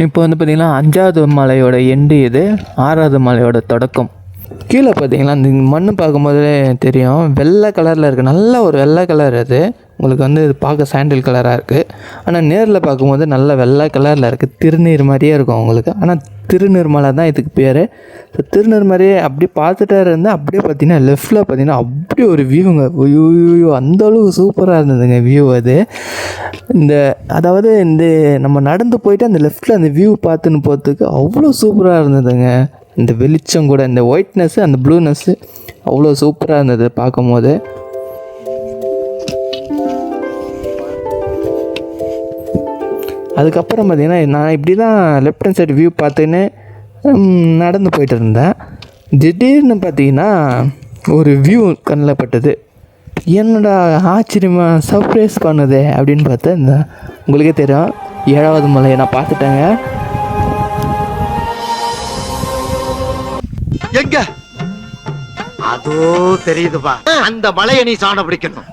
இப்போ வந்து பார்த்திங்கன்னா 5வது மலையோட எண்டு இது, 6வது மலையோட தொடக்கம். கீழே பார்த்தீங்கன்னா அந்த மண் பார்க்கும்போதே தெரியும், வெள்ளை கலரில் இருக்குது. நல்ல ஒரு வெள்ளை கலர். அது உங்களுக்கு வந்து இது பார்க்க சாண்டில் கலராக இருக்குது. ஆனால் நேரில் பார்க்கும்போது நல்ல வெள்ளை கலரில் இருக்குது. திருநீர் மாதிரியே இருக்கும் உங்களுக்கு. ஆனால் திருநீர் மலை தான் இதுக்கு பேர். ஸோ திருநீர் மாதிரியே அப்படி பார்த்துட்டே இருந்தால் அப்படியே பார்த்தீங்கன்னா லெஃப்ட்டில் பார்த்தீங்கன்னா அப்படி ஒரு வியூங்க. ஐயோ அந்தளவுக்கு சூப்பராக இருந்ததுங்க வியூ. அது அதாவது நம்ம நடந்து போயிட்டு அந்த லெஃப்ட்டில் அந்த வியூ பார்த்துன்னு போகிறதுக்கு அவ்வளோ சூப்பராக இருந்ததுங்க. இந்த வெளிச்சம் கூட, இந்த ஒயிட்னஸ்ஸு அந்த ப்ளூனஸ்ஸு அவ்வளோ சூப்பராக இருந்தது பார்க்கும்போது. அதுக்கப்புறம் பார்த்திங்கன்னா நான் இப்படி தான் லெஃப்ட் ஹேண்ட் சைடு வியூ பார்த்துன்னு நடந்து போயிட்டு இருந்தேன். திடீர்னு பார்த்திங்கன்னா ஒரு வியூ கண்ணில் பட்டது. என்னடா ஆச்சரியமாக சர்ப்ரைஸ் பண்ணுது அப்படின்னு பார்த்தா உங்களுக்கே தெரியும், 7வது மலையை நான் பார்த்துட்டேங்க. எங்க அதோ தெரியுதுப்பா, அந்த மலையை நீ சாண பிடிக்கணும்.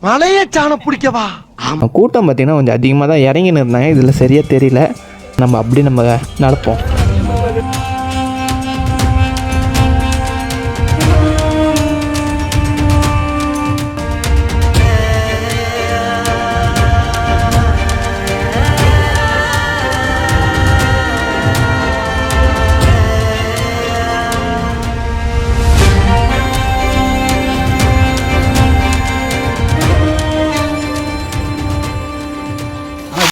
மலையை சாண பிடிக்கவா? கூட்டம் பார்த்திங்கன்னா கொஞ்சம் அதிகமாக தான் இறங்கின்னு இருந்தாங்க. இதில் சரியாக தெரியல. நம்ம அப்படி நடப்போம்.